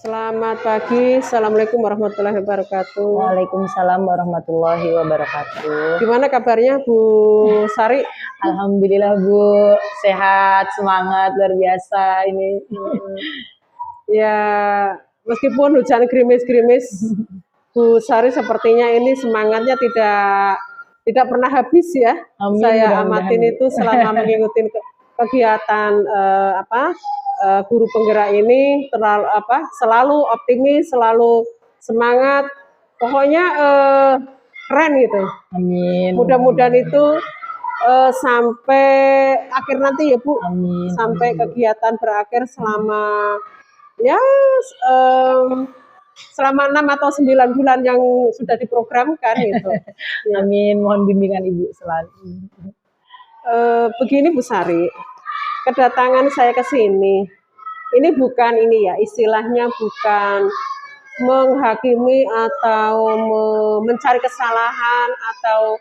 Selamat pagi, Assalamualaikum warahmatullahi wabarakatuh. Waalaikumsalam warahmatullahi wabarakatuh. Gimana kabarnya Bu Sari? Alhamdulillah Bu, sehat, semangat, luar biasa ini. Ya, meskipun hujan gerimis-gerimis, Bu Sari sepertinya ini semangatnya tidak pernah habis ya. Amin, saya amatin itu selama mengikuti kegiatan guru penggerak ini selalu optimis, selalu semangat, pokoknya keren gitu. Amin. Mudah-mudahan itu sampai akhir nanti ya Bu. Amin. Sampai kegiatan berakhir selama selama 6 atau 9 bulan yang sudah diprogramkan gitu. Amin, mohon bimbingan Ibu selalu. Begini Bu Sari, kedatangan saya ke sini, ini bukan istilahnya bukan menghakimi atau mencari kesalahan atau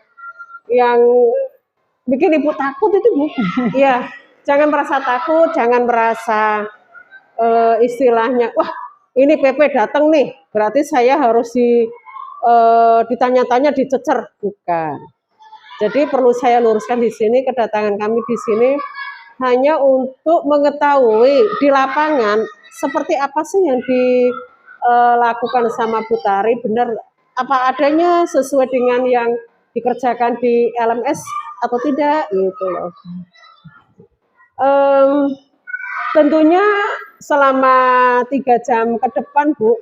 yang bikin Ibu takut itu bukan. Ya, jangan merasa takut, jangan merasa istilahnya, wah ini PP datang nih, berarti saya harus ditanya-tanya, dicecer, bukan. Jadi perlu saya luruskan di sini, kedatangan kami di sini hanya untuk mengetahui di lapangan seperti apa sih yang dilakukan sama Bu Tari, benar apa adanya sesuai dengan yang dikerjakan di LMS atau tidak gitu loh. Tentunya selama 3 jam ke depan Bu,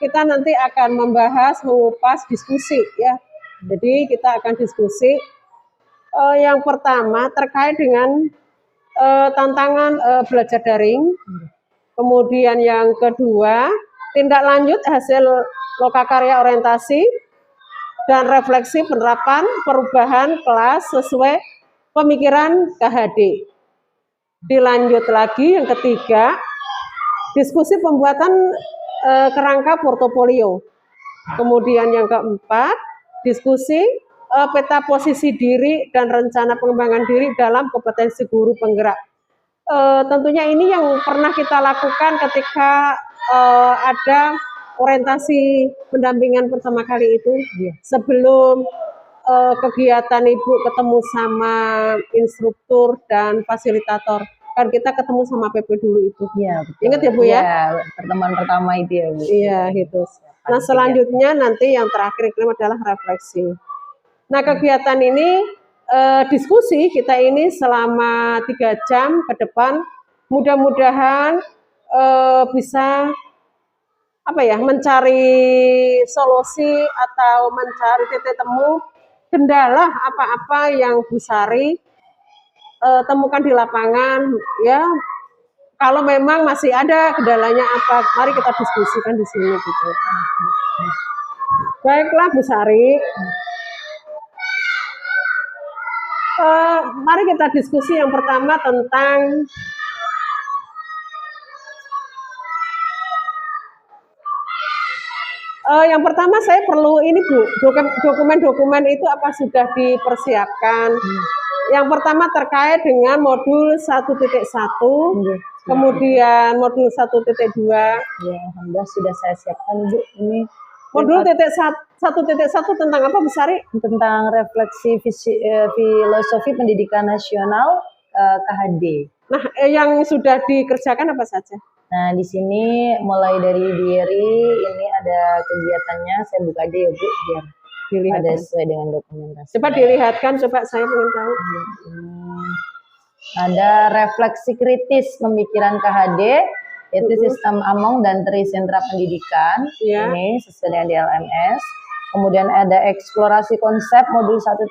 kita nanti akan membahas, mengupas, diskusi ya. Jadi kita akan diskusi yang pertama terkait dengan tantangan belajar daring. Kemudian yang kedua, tindak lanjut hasil lokakarya orientasi dan refleksi penerapan perubahan kelas sesuai pemikiran KHD. Dilanjut lagi yang ketiga, diskusi pembuatan kerangka portofolio. Kemudian yang keempat, diskusi peta posisi diri dan rencana pengembangan diri dalam kompetensi guru penggerak. Tentunya ini yang pernah kita lakukan ketika ada orientasi pendampingan pertama kali itu, sebelum kegiatan Ibu ketemu sama instruktur dan fasilitator. Kan kita ketemu sama PP dulu itu. Iya, ingat ya Bu ya? Iya, pertemuan pertama itu ya Bu. Iya gitu. Nah selanjutnya nanti yang terakhir adalah refleksi. Nah kegiatan ini diskusi kita ini selama 3 jam ke depan, mudah-mudahan bisa mencari solusi atau mencari titik temu kendala apa-apa yang Bu Sari temukan di lapangan ya. Kalau memang masih ada kendalanya apa, mari kita diskusikan di sini gitu. Baiklah Bu Sari, mari kita diskusi yang pertama tentang yang pertama saya perlu ini Bu, dokumen-dokumen itu apa sudah dipersiapkan. Yang pertama terkait dengan modul 1.1, kemudian modul 1.2. Ya, alhamdulillah sudah saya siapkan Bu. Ini modul 1.1 tentang apa Bu Sari? Tentang refleksi filosofi pendidikan nasional KHD. Nah, yang sudah dikerjakan apa saja? Nah, di sini mulai dari diri ini ada kegiatannya, saya buka aja ya Bu, biar dilihat ada sesuai dengan dokumentasi. Coba dilihatkan, coba saya ingin tahu. Ada refleksi kritis pemikiran KHD, yaitu sistem Among dan Tri Sentra Pendidikan. Ini sesuai dengan di LMS. Kemudian ada eksplorasi konsep modul 1.1.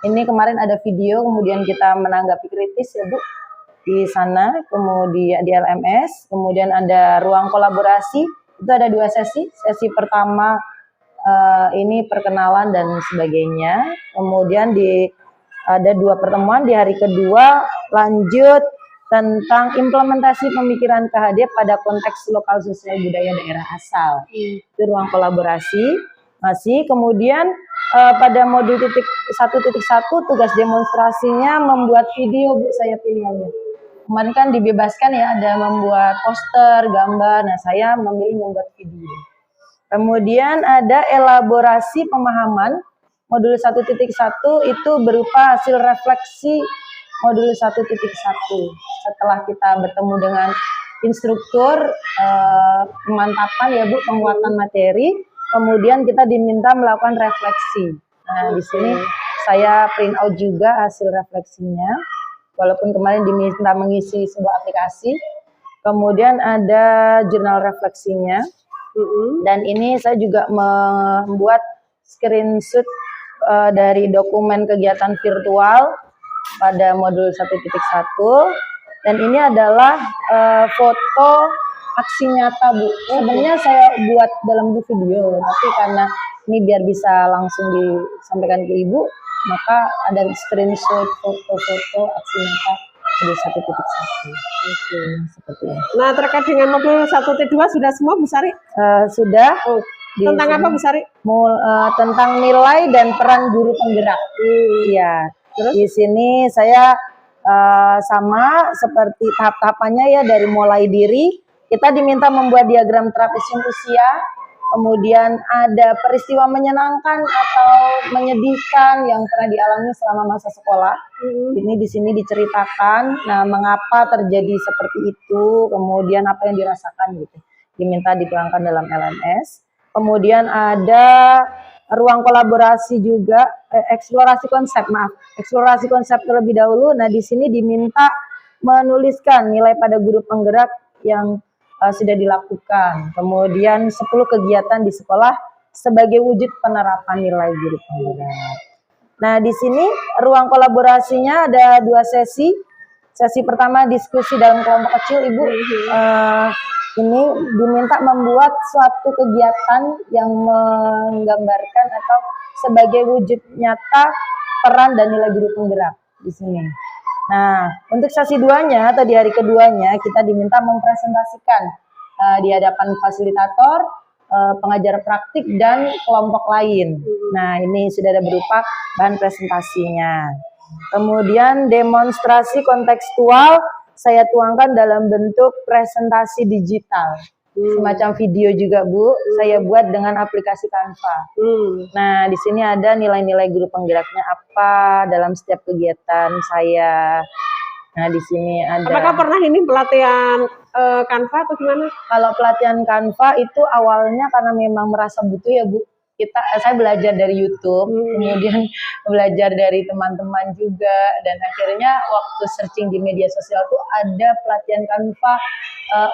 Ini kemarin ada video, kemudian kita menanggapi kritis ya Bu di sana, kemudian di LMS. Kemudian ada ruang kolaborasi, itu ada 2 sesi. Sesi pertama ini perkenalan dan sebagainya. Kemudian ada 2 pertemuan, di hari kedua lanjut tentang implementasi pemikiran KHD pada konteks lokal sosial budaya daerah asal. Itu ruang kolaborasi masih. Kemudian pada modul 1.1 tugas demonstrasinya membuat video Bu, saya pilihannya. Kemarin kan dibebaskan ya, ada membuat poster, gambar. Nah, saya memilih membuat video. Kemudian ada elaborasi pemahaman modul 1.1 itu berupa hasil refleksi modul 1.1. Setelah kita bertemu dengan instruktur pemantapan ya Bu, penguatan materi, kemudian kita diminta melakukan refleksi. Nah, di sini saya print out juga hasil refleksinya, walaupun kemarin diminta mengisi sebuah aplikasi. Kemudian ada jurnal refleksinya, dan ini saya juga membuat screenshot dari dokumen kegiatan virtual pada modul 1.1, dan ini adalah foto aksi nyata Bu. Sebenarnya saya buat dalam video, tapi karena ini biar bisa langsung disampaikan ke Ibu, maka ada screenshot foto-foto aksi nyata modul 1.1. Seperti ini. Nah, terkait dengan modul 1T2 sudah semua Bu Sari? Sudah. Tentang apa Bu Sari? Tentang nilai dan peran guru penggerak. Iya. Terus di sini saya sama seperti tahap-tahapannya ya, dari mulai diri kita diminta membuat diagram trapezium usia, kemudian ada peristiwa menyenangkan atau menyedihkan yang pernah dialami selama masa sekolah. Ini di sini diceritakan, nah mengapa terjadi seperti itu, kemudian apa yang dirasakan gitu. Diminta dituangkan dalam LMS. Kemudian ada ruang kolaborasi juga, eksplorasi konsep terlebih dahulu. Nah, di sini diminta menuliskan nilai pada guru penggerak yang sudah dilakukan. Kemudian 10 kegiatan di sekolah sebagai wujud penerapan nilai guru penggerak. Nah, di sini ruang kolaborasinya ada 2 sesi. Sesi pertama diskusi dalam kelompok kecil, Ibu. Ini diminta membuat suatu kegiatan yang menggambarkan atau sebagai wujud nyata peran dan nilai guru penggerak di sini. Nah, untuk sesi 2-nya atau di hari keduanya kita diminta mempresentasikan di hadapan fasilitator, pengajar praktik dan kelompok lain. Nah, ini sudah ada berupa bahan presentasinya. Kemudian demonstrasi kontekstual saya tuangkan dalam bentuk presentasi digital, semacam video juga Bu. Saya buat dengan aplikasi Canva. Nah, di sini ada nilai-nilai guru penggeraknya apa dalam setiap kegiatan saya. Nah, di sini ada. Apakah pernah ini pelatihan Canva atau gimana? Kalau pelatihan Canva itu awalnya karena memang merasa butuh ya Bu. Saya belajar dari YouTube, kemudian belajar dari teman-teman juga, dan akhirnya waktu searching di media sosial tuh ada pelatihan Canva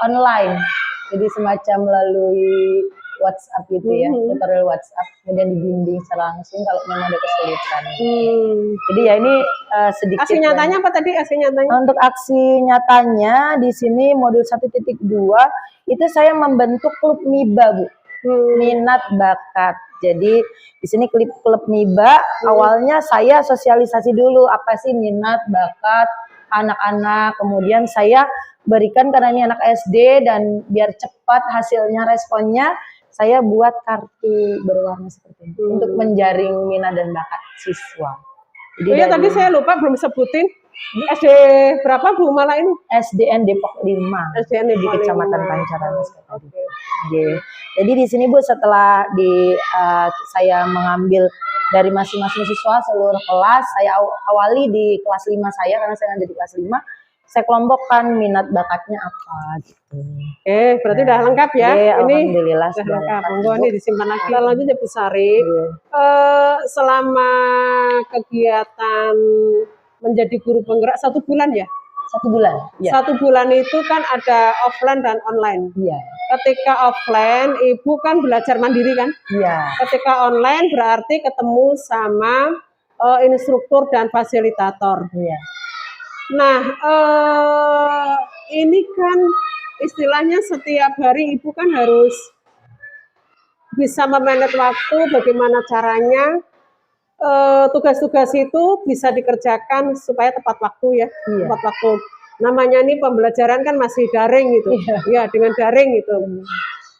online, jadi semacam melalui WhatsApp gitu ya, tutorial WhatsApp, kemudian dibimbing secara langsung kalau memang ada kesulitan. Jadi ya ini sedikit. Aksi nyatanya apa tadi aksi nyatanya? Untuk aksi nyatanya di sini modul 1.2 itu saya membentuk klub MIBA Bu. Minat bakat. Jadi di sini klub MIBA awalnya saya sosialisasi dulu apa sih minat bakat anak-anak, kemudian saya berikan karena ini anak SD dan biar cepat hasilnya responnya, saya buat kartu berwarna seperti itu untuk menjaring minat dan bakat siswa. Jadi oh iya, tadi saya lupa belum sebutin SD berapa Bu Mala ini? SDN Depok 5. SDN di Kecamatan Pancoran. Jadi di sini Bu, setelah saya mengambil dari masing-masing siswa seluruh kelas, saya awali di kelas 5 saya karena saya ada di kelas 5. Saya kelompokkan minat bakatnya apa gitu. Berarti udah lengkap ya? Ini alhamdulillah sudah lengkap. Monggo ini disimpan lagi. Lanjutnya Bu Sari. Selama kegiatan menjadi guru penggerak 1 bulan ya? 1 bulan. Iya. 1 bulan itu kan ada offline dan online. Iya. Ketika offline, Ibu kan belajar mandiri kan? Iya. Ketika online berarti ketemu sama instruktur dan fasilitator. Iya. Nah, ini kan istilahnya setiap hari Ibu kan harus bisa memanage waktu, bagaimana caranya tugas-tugas itu bisa dikerjakan supaya tepat waktu ya, Iya. tepat waktu. Namanya ini pembelajaran kan masih daring gitu, ya dengan daring gitu.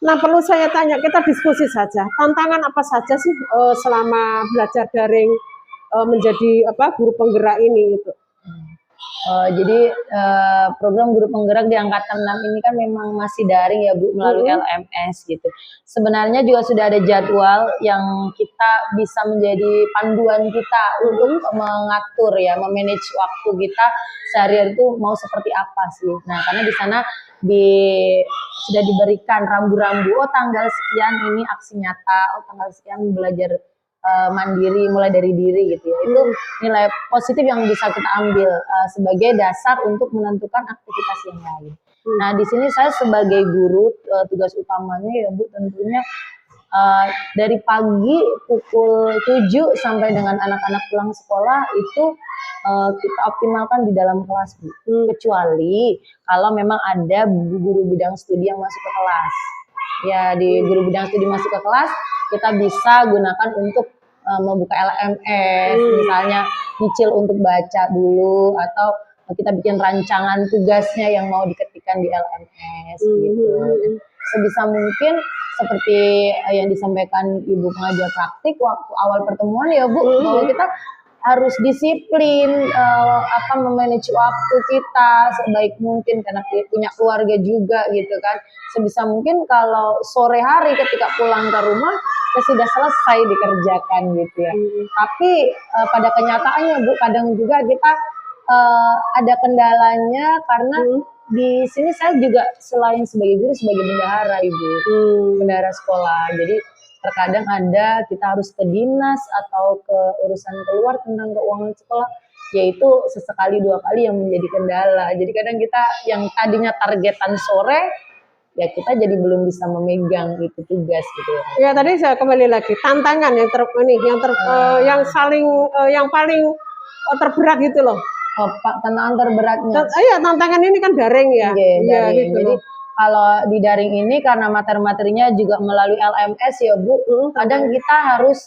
Nah perlu saya tanya, kita diskusi saja, tantangan apa saja sih selama belajar daring menjadi guru penggerak ini gitu? Jadi program guru penggerak di angkatan 6 ini kan memang masih daring ya Bu, melalui LMS gitu. Sebenarnya juga sudah ada jadwal yang kita bisa menjadi panduan kita untuk mengatur ya, memanage waktu kita sehari-hari itu mau seperti apa sih. Nah karena di sana sudah diberikan rambu-rambu, oh tanggal sekian ini aksi nyata, oh tanggal sekian belajar mandiri mulai dari diri gitu ya. Itu nilai positif yang bisa kita ambil sebagai dasar untuk menentukan aktivitas yang lain. Nah di sini saya sebagai guru tugas utamanya ya Bu tentunya dari pagi pukul 7 sampai dengan anak-anak pulang sekolah itu kita optimalkan di dalam kelas Bu. Kecuali kalau memang ada guru bidang studi yang masuk ke kelas. Ya di guru bidang studi masuk ke kelas kita bisa gunakan untuk membuka LMS, misalnya nyicil untuk baca dulu atau kita bikin rancangan tugasnya yang mau diketikkan di LMS gitu. Sebisa mungkin seperti yang disampaikan Ibu pengajar praktik waktu awal pertemuan ya Bu, bahwa kita harus disiplin memanage waktu kita sebaik mungkin karena punya keluarga juga gitu kan. Sebisa mungkin kalau sore hari ketika pulang ke rumah ya sudah selesai dikerjakan gitu ya. Tapi pada kenyataannya Bu kadang juga kita ada kendalanya karena di sini saya juga selain sebagai guru sebagai bendahara Ibu, bendahara sekolah. Jadi terkadang ada kita harus ke dinas atau ke urusan keluar tentang keuangan sekolah, yaitu sesekali 2 kali yang menjadi kendala. Jadi kadang kita yang tadinya targetan sore, ya kita jadi belum bisa memegang itu tugas gitu ya. Ya tadi saya kembali lagi tantangan yang yang paling terberat gitu loh. Tantangan terberatnya. Iya tantangan ini kan daring ya. Iya gitu. Jadi kalau di daring ini karena materi-materinya juga melalui LMS ya Bu, kadang kita harus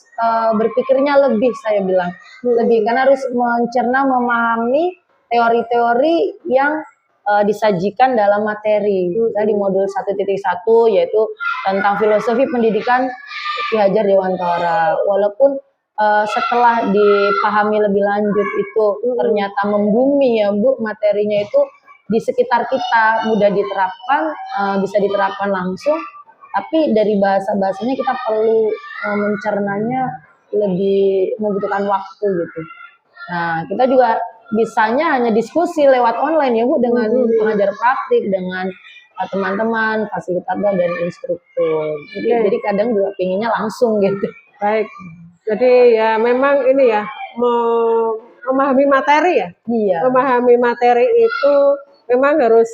berpikirnya lebih saya bilang. Lebih karena harus mencerna, memahami teori-teori yang disajikan dalam materi. Misalnya di modul 1.1 yaitu tentang filosofi pendidikan Ki Hajar Dewantara. Walaupun setelah dipahami lebih lanjut itu ternyata membumi ya Bu, materinya itu di sekitar kita mudah diterapkan, bisa diterapkan langsung, tapi dari bahasa-bahasanya kita perlu mencernanya lebih membutuhkan waktu gitu. Nah kita juga bisanya hanya diskusi lewat online ya Bu dengan pengajar praktik, dengan teman-teman, fasilitator dan instruktur. Jadi kadang juga pinginnya langsung gitu. Baik. Jadi ya memang ini ya memahami materi ya. Iya. Memahami materi itu memang harus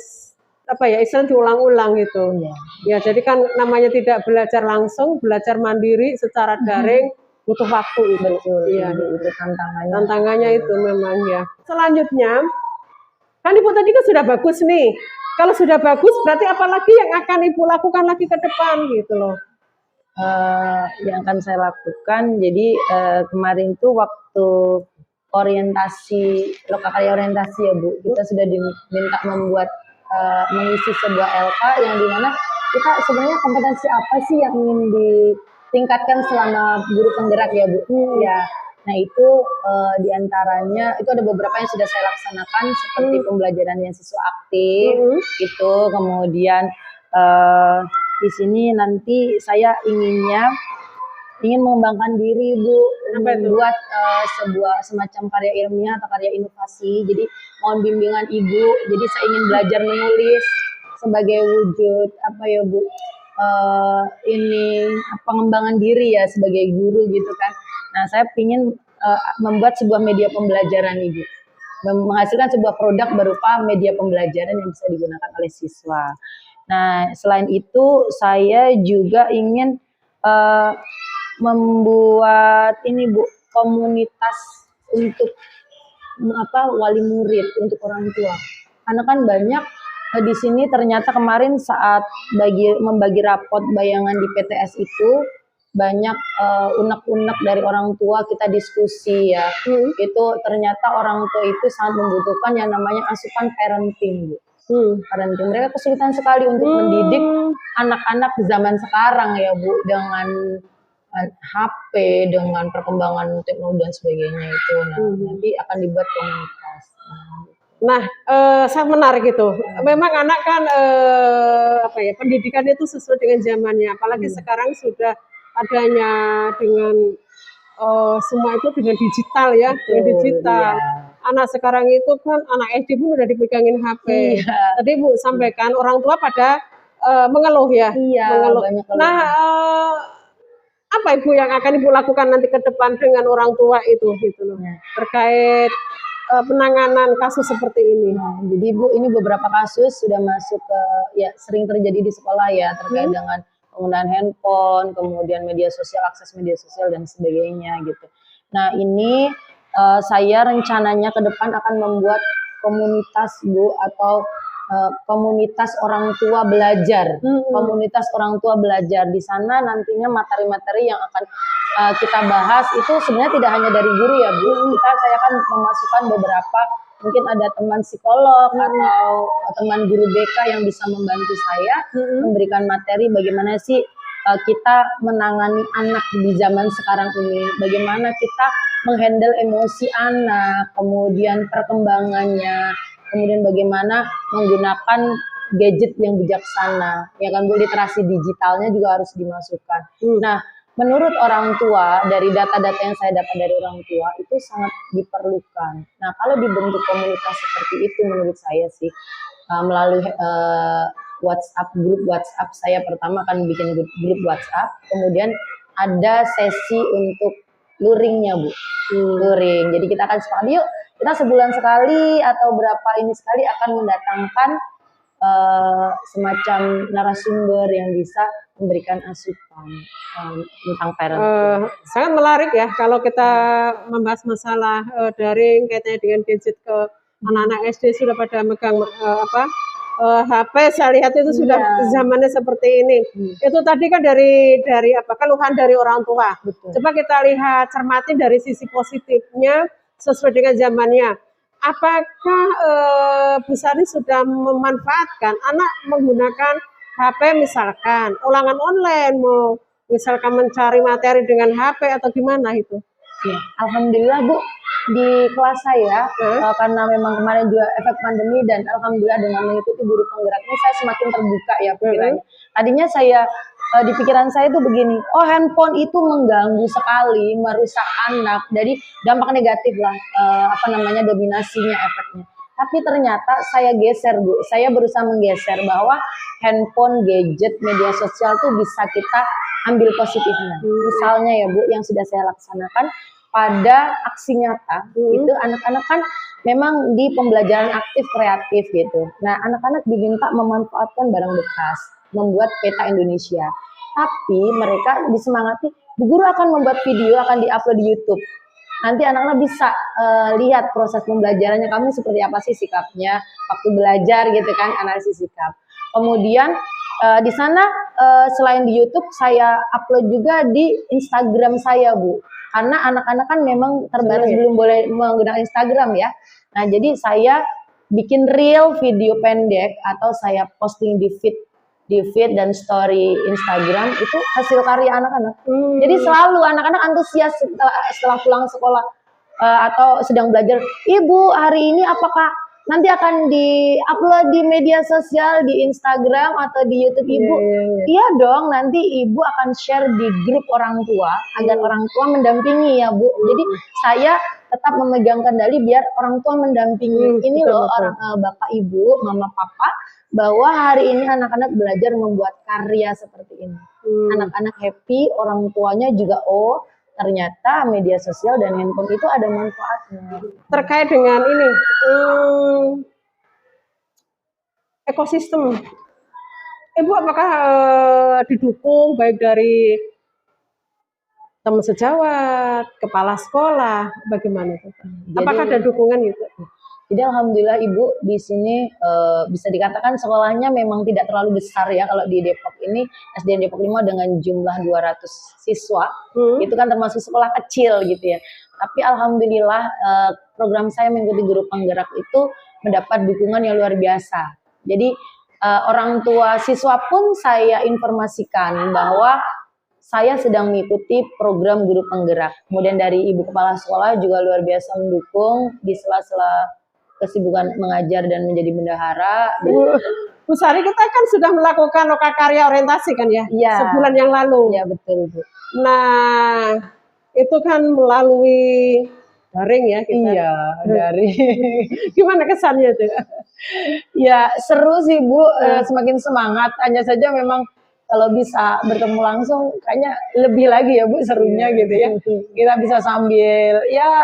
istilah diulang-ulang gitu. Ya jadi kan namanya tidak belajar langsung, belajar mandiri secara daring butuh waktu itu. Betul. Iya, itu tantangannya. Tantangannya itu memang ya. Selanjutnya kan Ibu tadi kan sudah bagus nih. Kalau sudah bagus berarti apalagi yang akan Ibu lakukan lagi ke depan gitu loh. Yang akan saya lakukan, jadi kemarin itu waktu orientasi, lokakarya orientasi ya Bu, kita sudah diminta membuat mengisi sebuah LK yang dimana kita sebenarnya kompetensi apa sih yang ingin ditingkatkan selama guru penggerak ya Bu. Ya, nah itu diantaranya itu ada beberapa yang sudah saya laksanakan seperti pembelajaran yang siswa aktif itu, kemudian di sini nanti saya ingin mengembangkan diri Bu, membuat sebuah semacam karya ilmiah atau karya inovasi. Jadi mohon bimbingan Ibu. Jadi saya ingin belajar menulis sebagai wujud Bu, ini pengembangan diri ya sebagai guru gitu kan. Nah saya ingin membuat sebuah media pembelajaran Ibu. menghasilkan sebuah produk berupa media pembelajaran yang bisa digunakan oleh siswa. Nah, selain itu saya juga ingin eh, membuat ini Bu, komunitas untuk wali murid untuk orang tua. Karena kan banyak di sini ternyata kemarin saat membagi rapot bayangan di PTS itu banyak unek-unek dari orang tua, kita diskusi ya. Itu ternyata orang tua itu sangat membutuhkan yang namanya asupan parenting, Bu. Parenting. Mereka kesulitan sekali untuk mendidik anak-anak zaman sekarang ya, Bu, dengan HP, dengan perkembangan teknologi dan sebagainya itu. Nah, nanti akan dibuat komunitas. Nah, sangat menarik itu. Memang anak kan pendidikan itu sesuai dengan zamannya. Apalagi sekarang sudah adanya dengan semua itu dengan digital ya, dengan digital. Iya. Anak sekarang itu kan anak SD pun udah dipegangin HP. Iya. Tadi Bu sampaikan orang tua pada mengeluh ya. Iya. Mengeluh. Nah, apa Ibu yang akan Ibu lakukan nanti ke depan dengan orang tua itu gitu loh, terkait penanganan kasus seperti ini? Nah, jadi Bu, ini beberapa kasus sudah masuk ke ya sering terjadi di sekolah ya terkait dengan penggunaan handphone, kemudian media sosial, akses media sosial dan sebagainya gitu. Nah, ini saya rencananya ke depan akan membuat komunitas Bu, atau komunitas orang tua belajar. Komunitas orang tua belajar di sana nantinya materi-materi yang akan kita bahas itu sebenarnya tidak hanya dari guru ya Bu. Saya akan memasukkan beberapa, mungkin ada teman psikolog atau teman guru BK yang bisa membantu saya memberikan materi bagaimana sih kita menangani anak di zaman sekarang ini, bagaimana kita menghandle emosi anak, kemudian perkembangannya, kemudian bagaimana menggunakan gadget yang bijaksana, ya kan Bu, literasi digitalnya juga harus dimasukkan. Nah, menurut orang tua, dari data-data yang saya dapat dari orang tua itu sangat diperlukan. Nah, kalau dibentuk komunitas seperti itu menurut saya sih melalui WhatsApp, grup WhatsApp, saya pertama akan bikin grup WhatsApp, kemudian ada sesi untuk luringnya Bu, luring. Jadi kita akan sepakat, yuk kita sebulan sekali atau berapa ini sekali akan mendatangkan semacam narasumber yang bisa memberikan asupan tentang parenting. Sangat menarik ya kalau kita membahas masalah daring kaitannya dengan gadget ke anak-anak SD sudah pada megang HP, saya lihat itu sudah zamannya seperti ini. Itu tadi kan dari keluhan dari orang tua. Betul. Coba kita lihat, cermati dari sisi positifnya sesuai dengan zamannya. Apakah Bu Sari sudah memanfaatkan anak menggunakan HP misalkan ulangan online, mau misalkan mencari materi dengan HP atau gimana itu? Ya, alhamdulillah Bu, di kelas saya karena memang kemarin juga efek pandemi dan alhamdulillah dengan mengikuti guru penggerak ini saya semakin terbuka ya pikirannya. Tadinya saya di pikiran saya itu begini, oh handphone itu mengganggu sekali, merusak anak, jadi dampak negatif lah dominasinya, efeknya. Tapi ternyata saya geser Bu, saya berusaha menggeser bahwa handphone, gadget, media sosial tuh bisa kita ambil positifnya. Misalnya ya Bu, yang sudah saya laksanakan pada aksi nyata, itu anak-anak kan memang di pembelajaran aktif kreatif gitu. Nah, anak-anak diminta memanfaatkan barang bekas, membuat peta Indonesia. Tapi mereka disemangati, Bu Guru akan membuat video, akan diupload di YouTube. Nanti anak-anak bisa lihat proses pembelajarannya, kamu seperti apa sih sikapnya waktu belajar gitu kan, analisis sikap. Kemudian di sana selain di YouTube, saya upload juga di Instagram saya Bu. Karena anak-anak kan memang terbatas belum boleh menggunakan Instagram ya. Nah, jadi saya bikin reel video pendek atau saya posting di feed dan story Instagram itu hasil karya anak-anak. Jadi selalu anak-anak antusias setelah pulang sekolah atau sedang belajar. Ibu, hari ini apakah nanti akan di-upload di media sosial, di Instagram atau di YouTube Ibu? Iya dong, nanti Ibu akan share di grup orang tua agar orang tua mendampingi ya Bu. Jadi saya tetap memegang kendali biar orang tua mendampingi. Ini loh orang Bapak Ibu, Mama Papa, bahwa hari ini anak-anak belajar membuat karya seperti ini. Anak-anak happy, orang tuanya juga ternyata media sosial dan handphone itu ada manfaatnya. Terkait dengan ini, ekosistem. Ibu apakah didukung baik dari teman sejawat, kepala sekolah, bagaimana itu? Apakah ada dukungan gitu? Jadi alhamdulillah Ibu di sini bisa dikatakan sekolahnya memang tidak terlalu besar ya, kalau di Depok ini SDN Depok 5 dengan jumlah 200 siswa, itu kan termasuk sekolah kecil gitu ya. Tapi alhamdulillah program saya mengikuti guru penggerak itu mendapat dukungan yang luar biasa. Jadi orang tua siswa pun saya informasikan bahwa saya sedang mengikuti program guru penggerak. Kemudian dari Ibu Kepala Sekolah juga luar biasa mendukung di sela-sela kesibukan mengajar dan menjadi bendahara. Bu Sari, kita kan sudah melakukan lokakarya orientasi kan ya? Iya. Sebulan yang lalu. Iya betul Bu. Nah, itu kan melalui daring ya kita. Iya, daring. Gimana kesannya tuh? Ya seru sih Bu, semakin semangat. Hanya saja memang kalau bisa bertemu langsung kayaknya lebih lagi ya Bu serunya gitu ya. Kita bisa sambil ya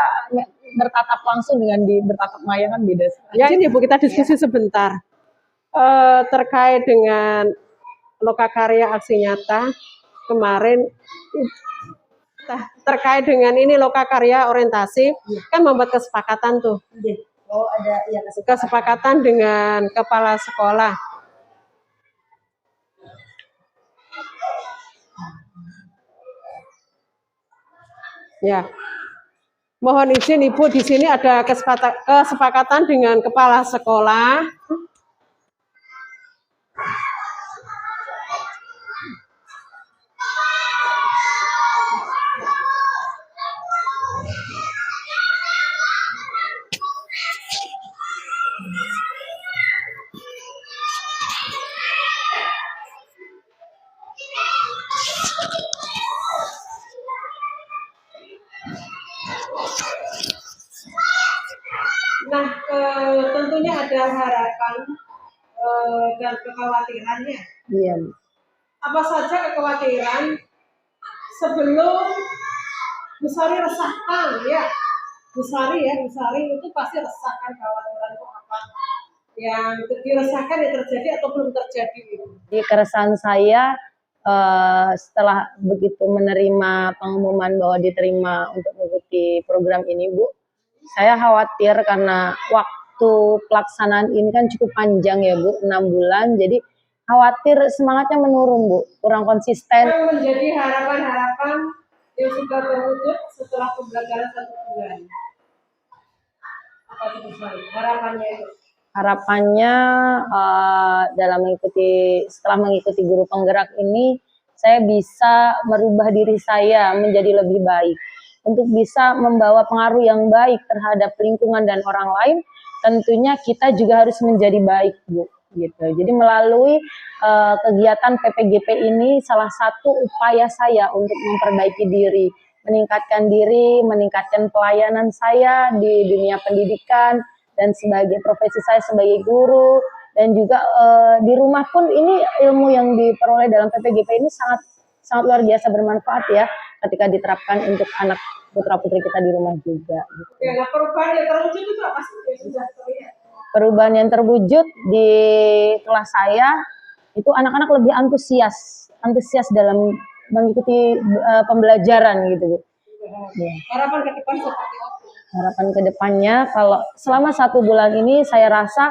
bertatap langsung dengan bertatap maya kan beda. Ya ini Bu, kita diskusi sebentar terkait dengan lokakarya aksi nyata kemarin, terkait dengan ini lokakarya orientasi kan membuat kesepakatan tuh. Oh ada ya kesepakatan dengan kepala sekolah. Ya. Mohon izin Ibu, di sini ada kesepakatan dengan kepala sekolah. Nah, tentunya ada harapan dan kekhawatirannya. Iya. Apa saja kekhawatiran sebelum Bu Sari resahkan ya? Bu Sari itu pasti resahkan kekhawatiran itu apa? Yang diresahkan yang terjadi atau belum terjadi? Jadi keresahan saya setelah begitu menerima pengumuman bahwa diterima untuk mengikuti program ini Bu, saya khawatir karena waktu pelaksanaan ini kan cukup panjang ya Bu, 6 bulan, jadi khawatir semangatnya menurun Bu, kurang konsisten. Yang menjadi harapan-harapan yang sudah terwujud setelah pembelajaran 1 bulan. Apa itu harapannya itu? Harapannya setelah mengikuti guru penggerak ini, saya bisa merubah diri saya menjadi lebih baik. Untuk bisa membawa pengaruh yang baik terhadap lingkungan dan orang lain, tentunya kita juga harus menjadi baik Bu. Gitu. Jadi melalui kegiatan PPGP ini salah satu upaya saya untuk memperbaiki diri, meningkatkan pelayanan saya di dunia pendidikan, dan sebagai profesi saya sebagai guru, dan juga di rumah pun ini ilmu yang diperoleh dalam PPGP ini sangat luar biasa bermanfaat ya ketika diterapkan untuk anak putra putri kita di rumah juga. Gitu. Ya, perubahan yang terwujud itu apa sih yang sudah terlihat? Perubahan yang terwujud di kelas saya itu anak-anak lebih antusias dalam mengikuti pembelajaran gitu Bu. Ya. Harapan ke depan seperti apa? Harapan ke depannya, kalau selama 1 bulan ini saya rasa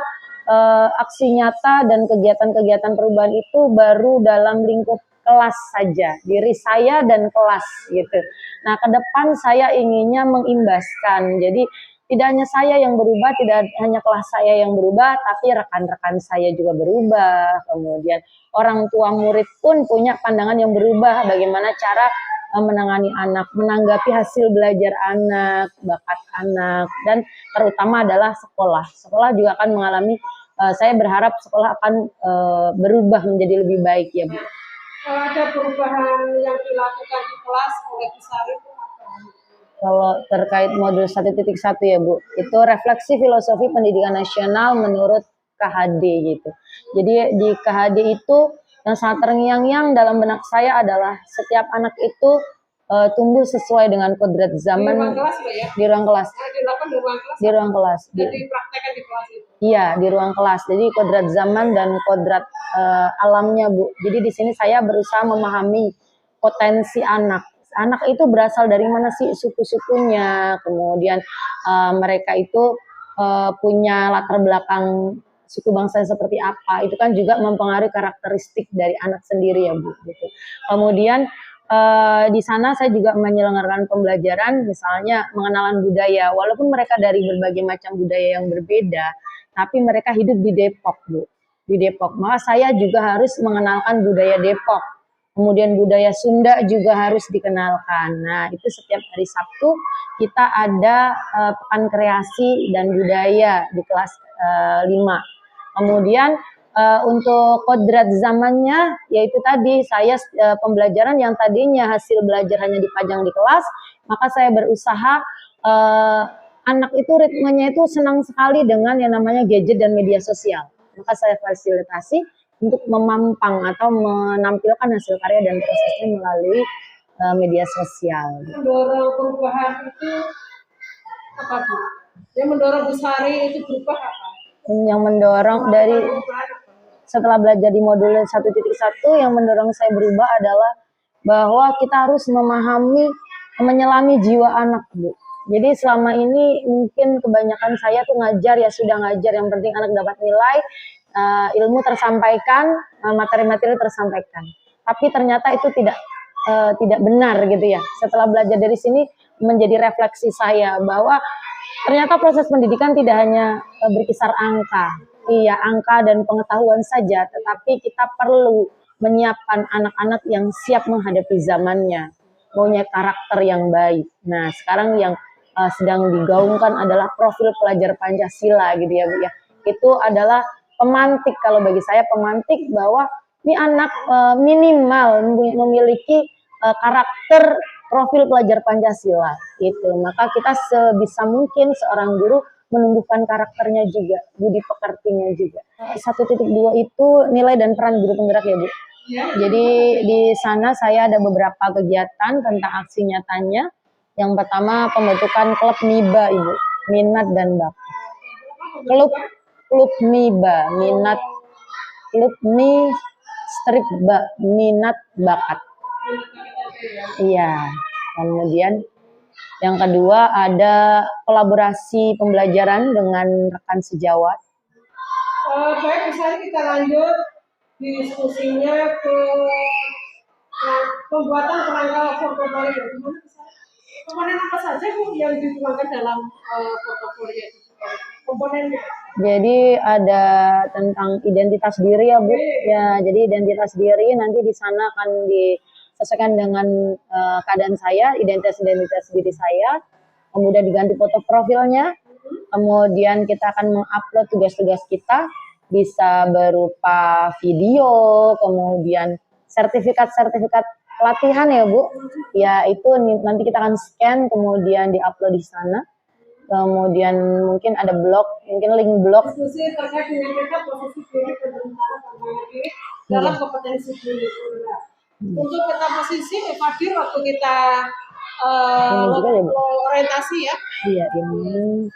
aksi nyata dan kegiatan-kegiatan perubahan itu baru dalam lingkup kelas saja, diri saya dan kelas gitu. Nah, ke depan saya inginnya mengimbaskan. Jadi tidak hanya saya yang berubah, tidak hanya kelas saya yang berubah, tapi rekan-rekan saya juga berubah. Kemudian orang tua murid pun punya pandangan yang berubah, bagaimana cara menangani anak, menanggapi hasil belajar anak, bakat anak, dan terutama adalah sekolah. Sekolah juga akan mengalami, saya berharap sekolah akan berubah menjadi lebih baik ya Bu. Kalau ada perubahan yang dilakukan di kelas oleh Bu Sari itu apa? Kalau terkait modul 1.1 ya Bu, itu refleksi filosofi pendidikan nasional menurut KHD gitu. Jadi di KHD itu yang sangat terngiang-ngiang dalam benak saya adalah setiap anak itu tumbuh sesuai dengan kodrat Di zaman ruang kelas Mbak ya? di ruang kelas. Dilakukan di ruang kelas. Di ruang kelas. Jadi praktekkan di kelas itu. Iya, di ruang kelas. Jadi kodrat zaman dan kodrat alamnya, Bu. Jadi di sini saya berusaha memahami potensi anak. Anak itu berasal dari mana sih suku-sukunya, kemudian mereka itu punya latar belakang suku bangsa seperti apa. Itu kan juga mempengaruhi karakteristik dari anak sendiri ya, Bu. Gitu. Kemudian di sana saya juga menyelenggarakan pembelajaran, misalnya mengenalan budaya. Walaupun mereka dari berbagai macam budaya yang berbeda, tapi mereka hidup di Depok, Bu. Di Depok. Maka saya juga harus mengenalkan budaya Depok. Kemudian budaya Sunda juga harus dikenalkan. Nah, itu setiap hari Sabtu kita ada pekan kreasi dan budaya di kelas 5. Kemudian untuk kodrat zamannya, yaitu tadi saya pembelajaran yang tadinya hasil belajar hanya dipajang di kelas, maka saya berusaha anak itu ritmenya itu senang sekali dengan yang namanya gadget dan media sosial. Maka saya fasilitasi untuk memampang atau menampilkan hasil karya dan prosesnya melalui media sosial. Mendorong perubahan itu apa Bu? Yang mendorong Bu Sari itu berubah apa? Yang mendorong dari setelah belajar di modul 1.1 yang mendorong saya berubah adalah bahwa kita harus memahami, menyelami jiwa anak, Bu. Jadi selama ini mungkin kebanyakan saya tuh ngajar, ya sudah ngajar, yang penting anak dapat nilai, ilmu tersampaikan, materi-materi tersampaikan. Tapi ternyata itu tidak benar gitu ya. Setelah belajar dari sini menjadi refleksi saya bahwa ternyata proses pendidikan tidak hanya berkisar angka. Iya, angka dan pengetahuan saja, tetapi kita perlu menyiapkan anak-anak yang siap menghadapi zamannya, punya karakter yang baik. Nah, sekarang yang sedang digaungkan adalah profil pelajar Pancasila gitu ya, Bu ya. Itu adalah pemantik, kalau bagi saya pemantik bahwa ini anak minimal memiliki karakter profil pelajar Pancasila itu. Maka kita sebisa mungkin seorang guru menumbuhkan karakternya juga, budi pekertinya juga. 1.2 itu nilai dan peran guru penggerak ya, Bu. Ya. Jadi di sana saya ada beberapa kegiatan tentang aksi nyatanya. Yang pertama pembentukan klub MIBA, Ibu, minat dan bakat. Klub MIBA, minat, klub mi strip minat bakat. Iya. Kemudian yang kedua ada kolaborasi pembelajaran dengan rekan sejawat. Baik, misalnya kita lanjut diskusinya ke pembuatan kerangka portofolio. Komponen apa saja Bu yang dituangkan dalam portofolio itu? Komponennya. Jadi ada tentang identitas diri ya, Bu. Ya, jadi identitas diri nanti di sana akan disesuaikan dengan keadaan saya, identitas diri saya. Kemudian diganti foto profilnya. Kemudian kita akan mengupload tugas-tugas kita, bisa berupa video, kemudian sertifikat-sertifikat pelatihan ya, Bu. Ya, itu nanti kita akan scan kemudian diupload di sana. Kemudian mungkin ada blog, mungkin link blog. Diskusi terkait dengan kita posisi diri dan rencana diri dalam kompetensi diri. Untuk peta posisi Fadir waktu kita orientasi ya. Iya, ini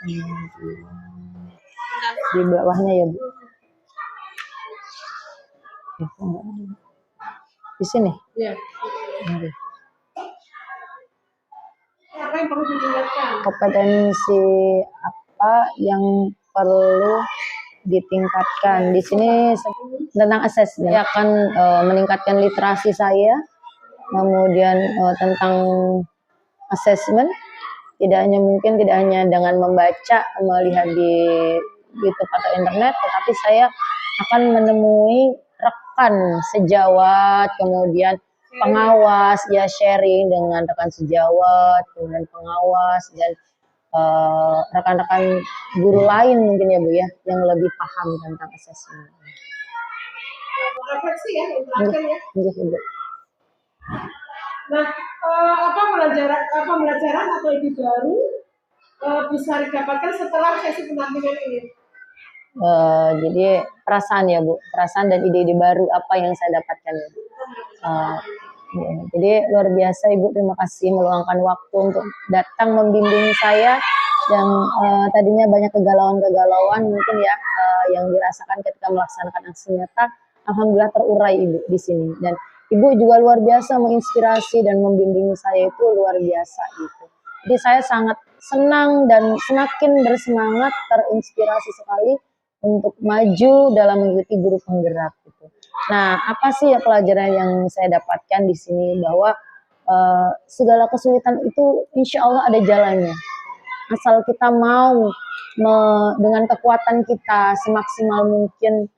di bawahnya ya, Bu. Di sini. Iya. Apa yang perlu ditingkatkan? Kompetensi apa yang perlu ditingkatkan? Di sini tentang assessment. Saya akan meningkatkan literasi saya, kemudian tentang assessment. Tidak hanya dengan membaca, melihat di YouTube atau internet, tetapi saya akan menemui rekan sejawat, kemudian pengawas, ya sharing dengan rekan sejawat, kemudian pengawas dan rekan-rekan guru lain mungkin ya, Bu ya, yang lebih paham tentang asesmen. Refleksi ya, interaksi ya. Iya, Bu. Nah, pembelajaran atau ide baru bisa didapatkan setelah sesi pendampingan ini? Jadi perasaan ya, Bu, perasaan dan ide-ide baru apa yang saya dapatkan. Ya, jadi luar biasa Ibu, terima kasih meluangkan waktu untuk datang membimbing saya dan tadinya banyak kegalauan-kegalauan mungkin ya yang dirasakan ketika melaksanakan aksi nyata, alhamdulillah terurai Ibu di sini dan Ibu juga luar biasa menginspirasi dan membimbing saya itu luar biasa gitu. Jadi saya sangat senang dan semakin bersemangat, terinspirasi sekali untuk maju dalam mengikuti guru penggerak gitu. Nah, apa sih ya pelajaran yang saya dapatkan di sini bahwa segala kesulitan itu insya Allah ada jalannya. Asal kita mau dengan kekuatan kita semaksimal mungkin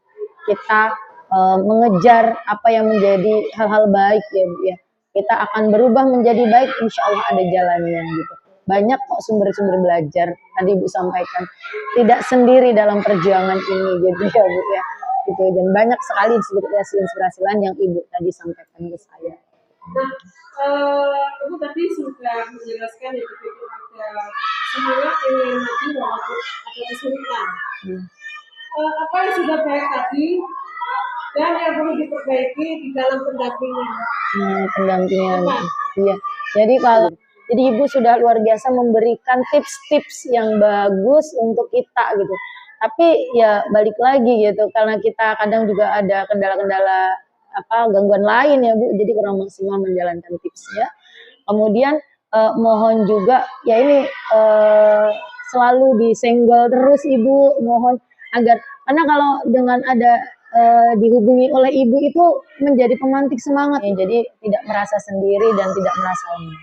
kita mengejar apa yang menjadi hal-hal baik ya Bu ya. Kita akan berubah menjadi baik, insya Allah ada jalannya gitu. Banyak kok sumber-sumber belajar tadi Ibu sampaikan, tidak sendiri dalam perjuangan ini gitu ya Bu ya. Gitu. Dan banyak sekali inspirasi-inspirasi lain yang Ibu tadi sampaikan ke saya. Nah, Ibu tadi sudah menjelaskan ya begitu ada semangat ingin maju walaupun ada kesulitan. Apa yang sudah baik tadi dan yang perlu diperbaiki di dalam pendampingan. Pendampingan, iya. Jadi Ibu sudah luar biasa memberikan tips-tips yang bagus untuk kita gitu. Tapi ya balik lagi gitu, karena kita kadang juga ada kendala-kendala gangguan lain ya Bu, jadi kurang maksimal menjalankan tipsnya. Kemudian mohon juga ya ini selalu disenggol terus Ibu, mohon agar karena kalau dengan ada dihubungi oleh Ibu itu menjadi pemantik semangat ya, jadi tidak merasa sendiri dan tidak merasa lemah.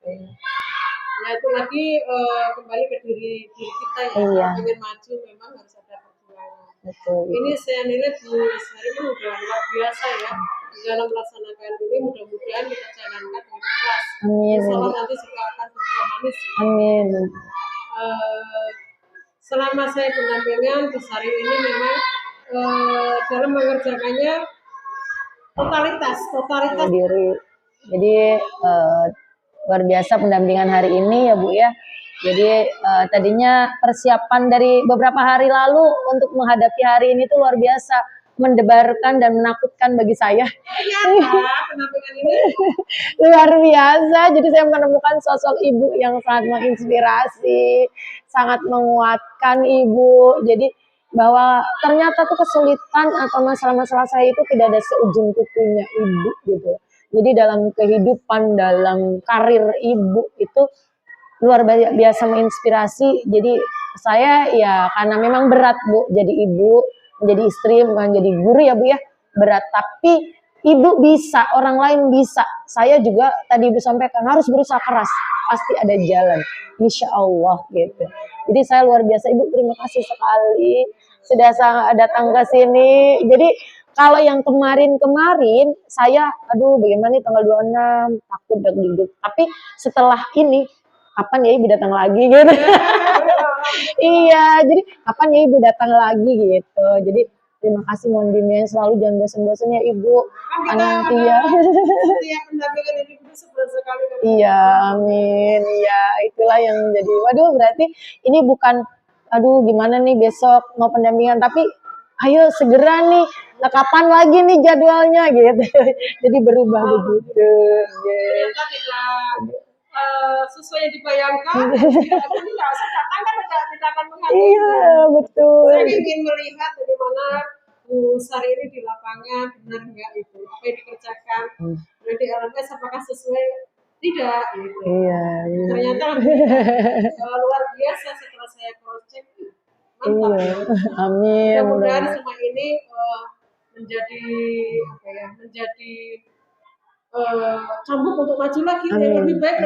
Ya itu lagi kembali ke diri kita ya, iya. kalau ingin maju memang harus ada perjuangan. Betul. Ini saya nilai Bu Lestari ini udah luar biasa ya dalam melaksanakan ini, mudah-mudahan kita jalankan dengan ikhlas. Amin. Insya Allah nanti juga akan berbuah manis. Ya. Amin. Selama saya pendampingan Bu Lestari ini memang dalam mengerjakannya totalitas diri. Jadi luar biasa pendampingan hari ini ya Bu ya. Jadi tadinya persiapan dari beberapa hari lalu untuk menghadapi hari ini tuh luar biasa mendebarkan dan menakutkan bagi saya. Pendampingan ini luar biasa. Jadi saya menemukan sosok Ibu yang sangat menginspirasi, sangat menguatkan Ibu. Jadi bahwa ternyata tuh kesulitan atau masalah-masalah saya itu tidak ada seujung kukunya Ibu gitu. Jadi dalam kehidupan, dalam karir Ibu itu luar biasa menginspirasi. Jadi saya ya karena memang berat Bu, jadi ibu, menjadi istri, menjadi guru ya Bu ya, berat. Tapi Ibu bisa, orang lain bisa. Saya juga tadi Ibu sampaikan harus berusaha keras, pasti ada jalan, insya Allah gitu. Jadi saya luar biasa Ibu, terima kasih sekali sudah datang ke sini. Jadi kalau yang kemarin saya aduh bagaimana nih tanggal 26 takut deg-deg. Tapi setelah ini kapan ya Ibu datang lagi gitu. iya, jadi kapan ya Ibu datang lagi gitu. Jadi terima kasih, mohon bimbingan selalu, jangan bosan-bosan ya Ibu. Iya. Setiap pendampingan ini sekali. Iya, amin. Iya, itulah yang jadi. Waduh, berarti ini bukan aduh gimana nih besok mau pendampingan, tapi ayo segera nih. Nah, kapan lagi nih jadwalnya gitu. Jadi berubah begitu. Ternyata sesuai yang dibayangkan, ini nggak usah datang kan tidak akan menghadiri. Iya, betul. Saya ingin melihat bagaimana Bu Sari ini di lapangan, benar nggak itu apa yang dikerjakan, di LMS apakah sesuai tidak gitu. Iya. Ternyata luar biasa setelah saya cross check, mantap. Iya. Amin. Mudah-mudahan semua ini menjadi cambuk untuk maju lagi, yang lebih baik.